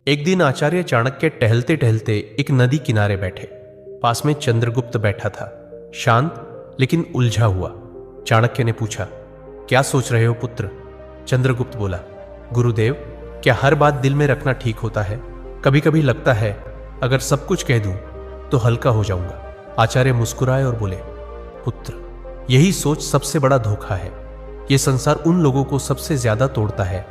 एक दिन आचार्य चाणक्य टहलते टहलते एक नदी किनारे बैठे। पास में चंद्रगुप्त बैठा था, शांत लेकिन उलझा हुआ। चाणक्य ने पूछा, क्या सोच रहे हो पुत्र? चंद्रगुप्त बोला, गुरुदेव, क्या हर बात दिल में रखना ठीक होता है? कभी कभी लगता है अगर सब कुछ कह दूं तो हल्का हो जाऊंगा। आचार्य मुस्कुराए और बोले, पुत्र, यही सोच सबसे बड़ा धोखा है। यह संसार उन लोगों को सबसे ज्यादा तोड़ता है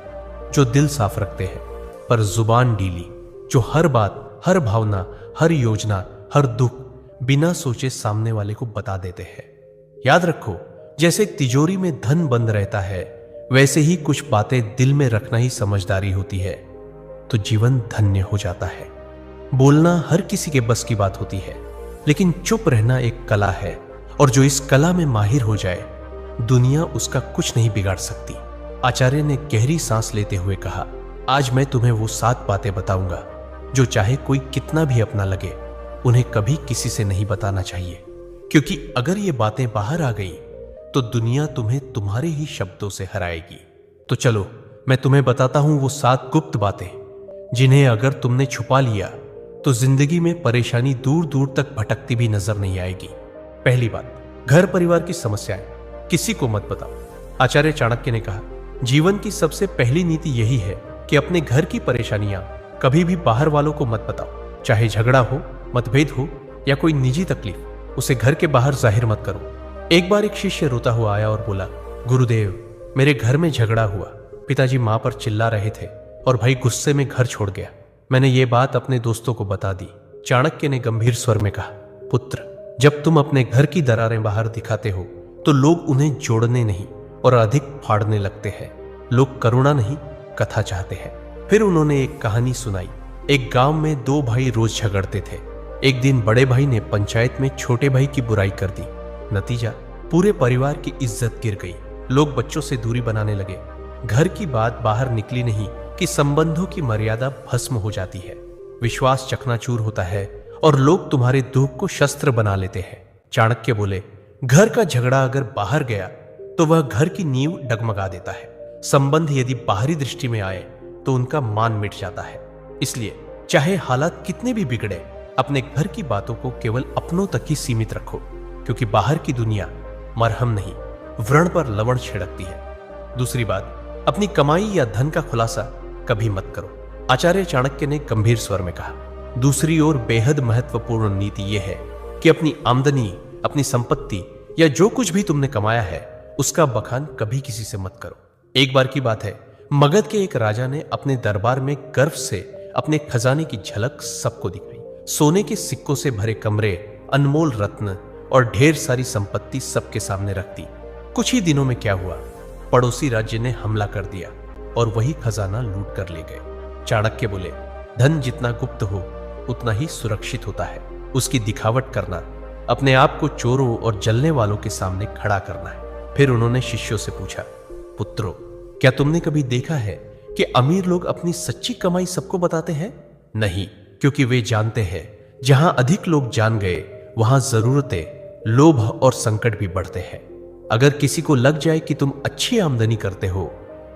जो दिल साफ रखते हैं पर जुबान ढीली, जो हर बात, हर भावना, हर योजना, हर दुख बिना सोचे सामने वाले को बता देते हैं। याद रखो, जैसे एक तिजोरी में धन बंद रहता है, वैसे ही कुछ बातें दिल में रखना ही समझदारी होती है, तो जीवन धन्य हो जाता है। बोलना हर किसी के बस की बात होती है, लेकिन चुप रहना एक कला है, और जो इस कला में माहिर हो जाए, दुनिया उसका कुछ नहीं बिगाड़ सकती। आचार्य ने गहरी सांस लेते हुए कहा, आज मैं तुम्हें वो 7 बातें बताऊंगा जो चाहे कोई कितना भी अपना लगे, उन्हें कभी किसी से नहीं बताना चाहिए, क्योंकि अगर ये बातें बाहर आ गई तो दुनिया तुम्हें तुम्हारे ही शब्दों से हराएगी। तो चलो, मैं तुम्हें बताता हूं वो 7 गुप्त बातें, जिन्हें अगर तुमने छुपा लिया तो जिंदगी में परेशानी दूर दूर तक भटकती भी नजर नहीं आएगी। पहली बात, घर परिवार की समस्याएं किसी को मत बताओ। आचार्य चाणक्य ने कहा, जीवन की सबसे पहली नीति यही है कि अपने घर की परेशानियां कभी भी बाहर वालों को मत बताओ। चाहे झगड़ा हो, मतभेद हो या कोई निजी तकलीफ, उसे घर के बाहर जाहिर मत करो। एक बार एक शिष्य रोता हुआ आया और बोला, गुरुदेव, मेरे घर में झगड़ा हुआ। पिताजी मां पर चिल्ला रहे थे और भाई गुस्से में घर छोड़ गया। मैंने ये बात अपने दोस्तों को बता दी। चाणक्य ने गंभीर स्वर में कहा, पुत्र, जब तुम अपने घर की दरारें बाहर दिखाते हो तो लोग उन्हें जोड़ने नहीं और अधिक फाड़ने लगते हैं। लोग करुणा नहीं, कथा चाहते हैं। फिर उन्होंने एक कहानी सुनाई। एक गांव में 2 भाई रोज झगड़ते थे। एक दिन बड़े भाई ने पंचायत में छोटे भाई की बुराई कर दी। नतीजा, पूरे परिवार की इज्जत गिर गई। लोग बच्चों से दूरी बनाने लगे। घर की बात बाहर निकली नहीं कि संबंधों की मर्यादा भस्म हो जाती है, विश्वास चकनाचूर होता है और लोग तुम्हारे दुख को शस्त्र बना लेते हैं। चाणक्य बोले, घर का झगड़ा अगर बाहर गया तो वह घर की नींव डगमगा देता है। संबंध यदि बाहरी दृष्टि में आए तो उनका मान मिट जाता है। इसलिए चाहे हालात कितने भी बिगड़े, अपने घर की बातों को केवल अपनों तक ही सीमित रखो, क्योंकि बाहर की दुनिया मरहम नहीं, व्रण पर लवण छिड़कती है। दूसरी बात, अपनी कमाई या धन का खुलासा कभी मत करो। आचार्य चाणक्य ने गंभीर स्वर में कहा, दूसरी ओर बेहद महत्वपूर्ण नीति यह है कि अपनी आमदनी, अपनी संपत्ति या जो कुछ भी तुमने कमाया है, उसका बखान कभी किसी से मत करो। एक बार की बात है, मगध के एक राजा ने अपने दरबार में गर्व से अपने खजाने की झलक सबको दिखाई। सोने के सिक्कों से भरे कमरे, अनमोल रत्न और ढेर सारी संपत्ति सबके सामने रख दी। कुछ ही दिनों में क्या हुआ, पड़ोसी राज्य ने हमला कर दिया और वही खजाना लूट कर ले गए। चाणक्य बोले, धन जितना गुप्त हो उतना ही सुरक्षित होता है। उसकी दिखावट करना, अपने आप को चोरों और जलने वालों के सामने खड़ा करना है। फिर उन्होंने शिष्यों से पूछा, पुत्रों, क्या तुमने कभी देखा है कि अमीर लोग अपनी सच्ची कमाई सबको बताते हैं? नहीं, क्योंकि वे जानते हैं जहां अधिक लोग जान गए वहां जरूरतें, लोभ और संकट भी बढ़ते हैं। अगर किसी को लग जाए कि तुम अच्छी आमदनी करते हो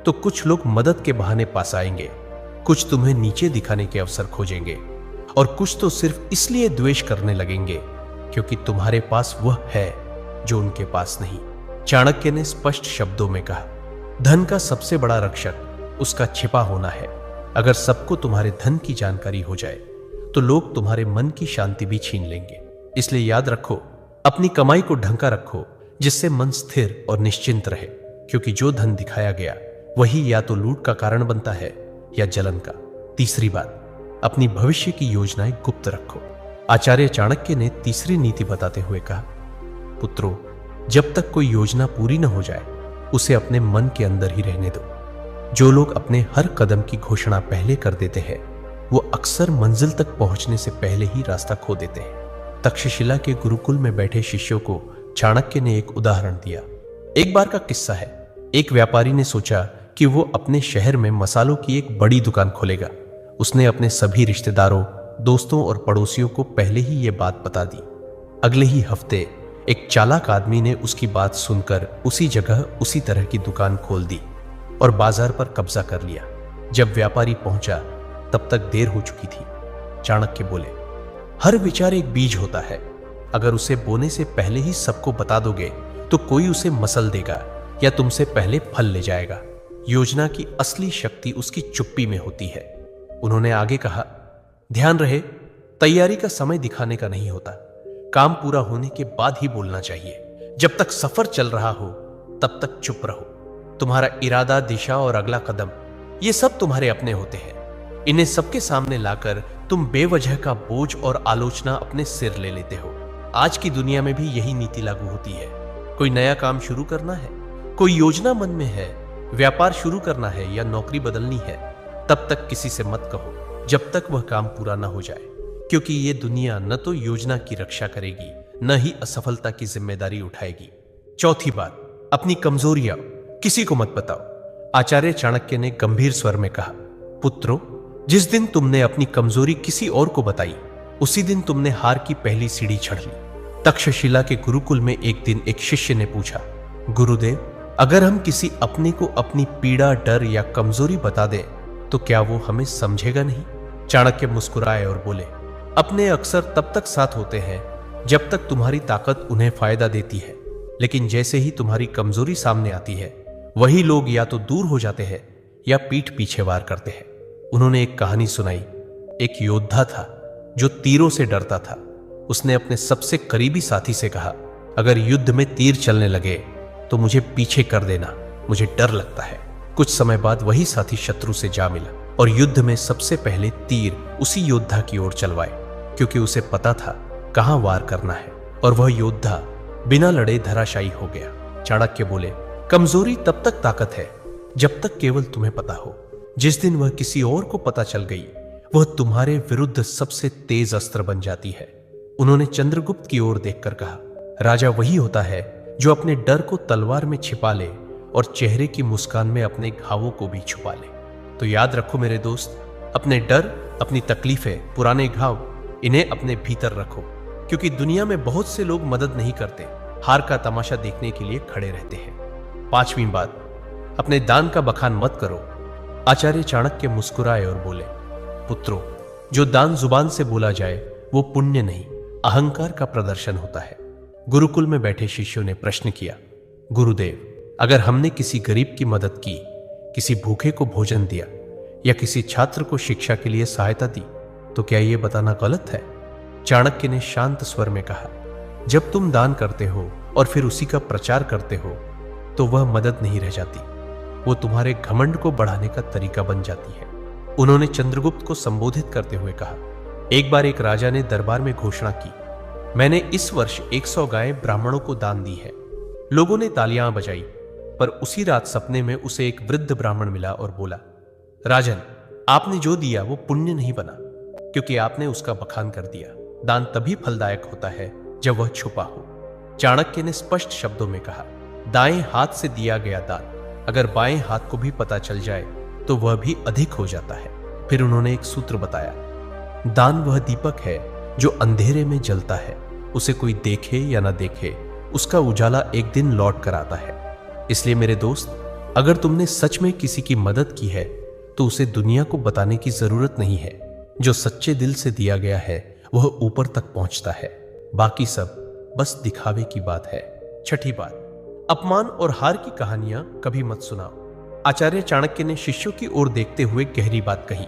तो कुछ लोग मदद के बहाने पास आएंगे, कुछ तुम्हें नीचे दिखाने के अवसर खोजेंगे और कुछ तो सिर्फ इसलिए द्वेष करने लगेंगे क्योंकि तुम्हारे पास वह है जो उनके पास नहीं। चाणक्य ने स्पष्ट शब्दों में कहा, धन का सबसे बड़ा रक्षक उसका छिपा होना है। अगर सबको तुम्हारे धन की जानकारी हो जाए तो लोग तुम्हारे मन की शांति भी छीन लेंगे। इसलिए याद रखो, अपनी कमाई को ढंका रखो, जिससे मन स्थिर और निश्चिंत रहे, क्योंकि जो धन दिखाया गया वही या तो लूट का कारण बनता है या जलन का। तीसरी बात, अपनी भविष्य की योजनाएं गुप्त रखो। आचार्य चाणक्य ने तीसरी नीति बताते हुए कहा, पुत्रों, जब तक कोई योजना पूरी न हो जाए उसे अपने मन के अंदर ही रहने दो। जो लोग अपने हर कदम की घोषणा पहले कर देते हैं वो अक्सर मंजिल तक पहुंचने से पहले ही रास्ता खो देते हैं। तक्षशिला के गुरुकुल में बैठे शिष्यों को चाणक्य ने एक उदाहरण दिया। एक बार का किस्सा है। एक व्यापारी ने सोचा कि वो अपने शहर में मसालों की एक बड़ी दुकान खोलेगा। उसने अपने सभी रिश्तेदारों, दोस्तों और पड़ोसियों को पहले ही ये बात बता दी। अगले ही हफ्ते एक चालाक आदमी ने उसकी बात सुनकर उसी जगह उसी तरह की दुकान खोल दी और बाजार पर कब्जा कर लिया। जब व्यापारी पहुंचा तब तक देर हो चुकी थी। चाणक्य बोले, हर विचार एक बीज होता है। अगर उसे बोने से पहले ही सबको बता दोगे तो कोई उसे मसल देगा या तुमसे पहले फल ले जाएगा। योजना की असली शक्ति उसकी चुप्पी में होती है। उन्होंने आगे कहा, ध्यान रहे, तैयारी का समय दिखाने का नहीं होता। काम पूरा होने के बाद ही बोलना चाहिए। जब तक सफर चल रहा हो तब तक चुप रहो। तुम्हारा इरादा, दिशा और अगला कदम, ये सब तुम्हारे अपने होते हैं। इन्हें सबके सामने लाकर तुम बेवजह का बोझ और आलोचना अपने सिर ले लेते हो। आज की दुनिया में भी यही नीति लागू होती है। कोई नया काम शुरू करना है, कोई योजना मन में है, व्यापार शुरू करना है या नौकरी बदलनी है, तब तक किसी से मत कहो जब तक वह काम पूरा ना हो जाए, क्योंकि ये दुनिया न तो योजना की रक्षा करेगी न ही असफलता की जिम्मेदारी उठाएगी। चौथी बात, अपनी कमजोरियां किसी को मत बताओ। आचार्य चाणक्य ने गंभीर स्वर में कहा, पुत्रों, जिस दिन तुमने अपनी कमजोरी किसी और को बताई उसी दिन तुमने हार की पहली सीढ़ी चढ़ ली। तक्षशिला के गुरुकुल में एक दिन एक शिष्य ने पूछा, गुरुदेव, अगर हम किसी अपने को अपनी पीड़ा, डर या कमजोरी बता दें तो क्या वो हमें समझेगा नहीं? चाणक्य मुस्कुराए और बोले, अपने अक्सर तब तक साथ होते हैं जब तक तुम्हारी ताकत उन्हें फायदा देती है, लेकिन जैसे ही तुम्हारी कमजोरी सामने आती है वही लोग या तो दूर हो जाते हैं या पीठ पीछे वार करते हैं। उन्होंने एक कहानी सुनाई। एक योद्धा था जो तीरों से डरता था। उसने अपने सबसे करीबी साथी से कहा, अगर युद्ध में तीर चलने लगे तो मुझे पीछे कर देना, मुझे डर लगता है। कुछ समय बाद वही साथी शत्रु से जा मिला और युद्ध में सबसे पहले तीर उसी योद्धा की ओर चलवाए, क्योंकि उसे पता था कहां वार करना है, और वह योद्धा बिना लड़े धराशायी हो गया। चाणक्य बोले, कमजोरी तब तक ताकत है जब तक केवल तुम्हें पता हो। जिस दिन वह किसी और को पता चल गई वह तुम्हारे विरुद्ध सबसे तेज अस्त्र बन जाती है। उन्होंने चंद्रगुप्त की ओर देखकर कहा, राजा वही होता है जो अपने डर को तलवार में छिपा ले और चेहरे की मुस्कान में अपने घावों को भी छुपा ले। तो याद रखो मेरे दोस्त, अपने डर, अपनी तकलीफें, पुराने घाव, इन्हें अपने भीतर रखो, क्योंकि दुनिया में बहुत से लोग मदद नहीं करते, हार का तमाशा देखने के लिए खड़े रहते हैं। पांचवी बात, अपने दान का बखान मत करो। आचार्य चाणक्य मुस्कुराए और बोले, पुत्रों, जो दान जुबान से बोला जाए वो पुण्य नहीं, अहंकार का प्रदर्शन होता है। गुरुकुल में बैठे शिष्यों ने प्रश्न किया, गुरुदेव, अगर हमने किसी गरीब की मदद की, किसी भूखे को भोजन दिया या किसी छात्र को शिक्षा के लिए सहायता दी, तो क्या यह बताना गलत है? चाणक्य ने शांत स्वर में कहा, जब तुम दान करते हो और फिर उसी का प्रचार करते हो तो वह मदद नहीं रह जाती, वो तुम्हारे घमंड को बढ़ाने का तरीका बन जाती है। उन्होंने चंद्रगुप्त को संबोधित करते हुए कहा, एक बार एक राजा ने दरबार में घोषणा की, मैंने इस वर्ष 100 गायें ब्राह्मणों को दान दी है। लोगों ने तालियां बजाई, पर उसी रात सपने में उसे एक वृद्ध ब्राह्मण मिला और बोला, राजन, आपने जो दिया वो पुण्य नहीं बना, क्योंकि आपने उसका बखान कर दिया। दान तभी फलदायक होता है जब वह छुपा हो। चाणक्य ने स्पष्ट शब्दों में कहा, दाएं हाथ से दिया गया दान अगर बाएं हाथ को भी पता चल जाए तो वह भी अधिक हो जाता है। फिर उन्होंने एक सूत्र बताया, दान वह दीपक है जो अंधेरे में जलता है, उसे कोई देखे या ना देखे, उसका उजाला एक दिन लौट कर आता है। इसलिए मेरे दोस्त, अगर तुमने सच में किसी की मदद की है तो उसे दुनिया को बताने की जरूरत नहीं है। जो सच्चे दिल से दिया गया है वह ऊपर तक पहुंचता है, बाकी सब बस दिखावे की बात है। छठी बात, अपमान और हार की कहानियां कभी मत सुनाओ। आचार्य चाणक्य ने शिष्यों की ओर देखते हुए गहरी बात कही,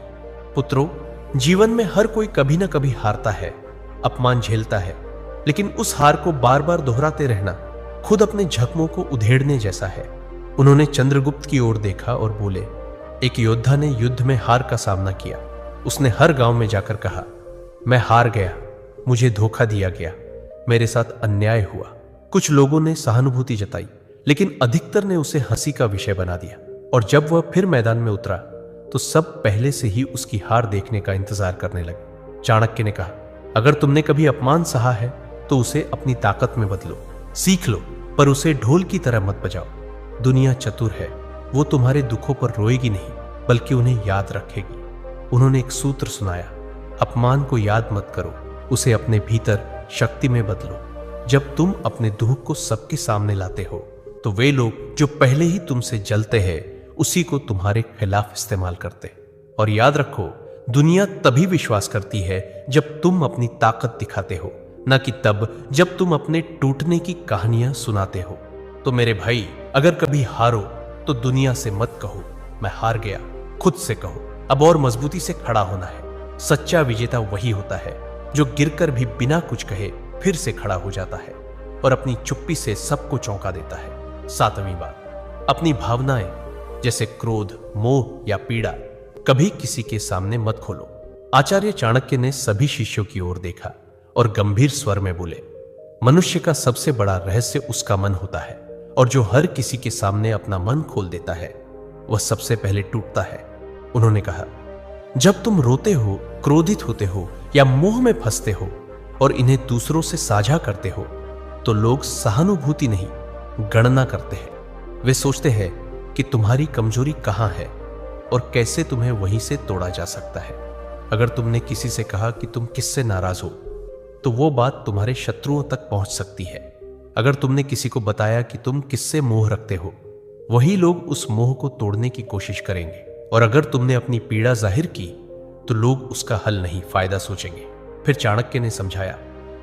पुत्रों, जीवन में हर कोई कभी ना कभी हारता है, अपमान झेलता है, लेकिन उस हार को बार बार दोहराते रहना खुद अपने जख्मों को उधेड़ने जैसा है। उन्होंने चंद्रगुप्त की ओर देखा और बोले, एक योद्धा ने युद्ध में हार का सामना किया। उसने हर गांव में जाकर कहा, मैं हार गया, मुझे धोखा दिया गया, मेरे साथ अन्याय हुआ। कुछ लोगों ने सहानुभूति जताई, लेकिन अधिकतर ने उसे हंसी का विषय बना दिया, और जब वह फिर मैदान में उतरा तो सब पहले से ही उसकी हार देखने का इंतजार करने लगे। चाणक्य ने कहा, अगर तुमने कभी अपमान सहा है तो उसे अपनी ताकत में बदलो, सीख लो, पर उसे ढोल की तरह मत बजाओ। दुनिया चतुर है, वो तुम्हारे दुखों पर रोएगी नहीं बल्कि उन्हें याद रखेगी। उन्होंने एक सूत्र सुनाया, अपमान को याद मत करो, उसे अपने भीतर शक्ति में बदलो। जब तुम अपने दुख को सबके सामने लाते हो तो वे लोग जो पहले ही तुमसे जलते हैं उसी को तुम्हारे खिलाफ इस्तेमाल करते। और याद रखो, दुनिया तभी विश्वास करती है जब तुम अपनी ताकत दिखाते हो, न कि तब जब तुम अपने टूटने की कहानियां सुनाते हो। तो मेरे भाई, अगर कभी हारो तो दुनिया से मत कहो मैं हार गया, खुद से कहो अब और मजबूती से खड़ा होना है। सच्चा विजेता वही होता है जो गिरकर भी बिना कुछ कहे फिर से खड़ा हो जाता है और अपनी चुप्पी से सबको चौंका देता है। 7वीं बात, अपनी भावनाएं जैसे क्रोध, मोह या पीड़ा कभी किसी के सामने मत खोलो। आचार्य चाणक्य ने सभी शिष्यों की ओर देखा और गंभीर स्वर में बोले, मनुष्य का सबसे बड़ा रहस्य उसका मन होता है और जो हर किसी के सामने अपना मन खोल देता है वह सबसे पहले टूटता है। उन्होंने कहा, जब तुम रोते हो, क्रोधित होते हो या मोह में फंसते हो और इन्हें दूसरों से साझा करते हो तो लोग सहानुभूति नहीं, गणना करते हैं। वे सोचते हैं कि तुम्हारी कमजोरी कहां है और कैसे तुम्हें वहीं से तोड़ा जा सकता है। अगर तुमने किसी से कहा कि तुम किससे नाराज हो तो वो बात तुम्हारे शत्रुओं तक पहुंच सकती है। अगर तुमने किसी को बताया कि तुम किससे मोह रखते हो, वही लोग उस मोह को तोड़ने की कोशिश करेंगे। और अगर तुमने अपनी पीड़ा जाहिर की तो लोग उसका हल नहीं, फायदा सोचेंगे। फिर चाणक्य ने समझाया,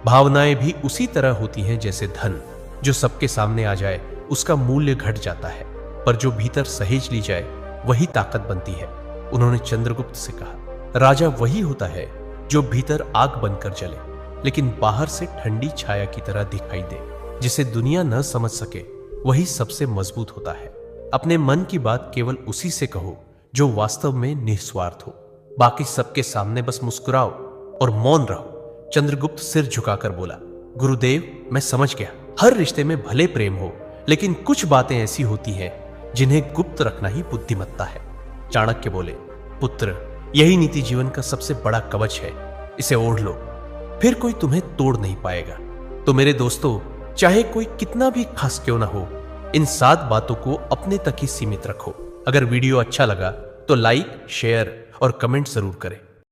भावनाएं भी उसी तरह होती हैं जैसे धन, जो सबके सामने आ जाए उसका मूल्य घट जाता है, पर जो भीतर सहेज ली जाए वही ताकत बनती है। उन्होंने चंद्रगुप्त से कहा, राजा वही होता है जो भीतर आग बनकर जले लेकिन बाहर से ठंडी छाया की तरह दिखाई दे। जिसे दुनिया न समझ सके वही सबसे मजबूत होता है। अपने मन की बात केवल उसी से कहो जो वास्तव में निस्वार्थ हो। बाकी सबके सामने बस मुस्कुराओ और मौन रहो। चंद्रगुप्त सिर झुकाकर बोला, गुरुदेव, मैं समझ गया। हर रिश्ते में भले प्रेम हो, लेकिन कुछ बातें ऐसी होती हैं जिन्हें गुप्त रखना ही बुद्धिमत्ता है। चाणक्य बोले, पुत्र, यही नीति जीवन का सबसे बड़ा कवच है। इसे ओढ़ लो, फिर कोई तुम्हें तोड़ नहीं पाएगा। तो मेरे दोस्तों, चाहे कोई कितना भी खास क्यों ना हो, इन 7 बातों को अपने तक ही सीमित रखो। अगर वीडियो अच्छा लगा तो लाइक, शेयर और कमेंट जरूर करें।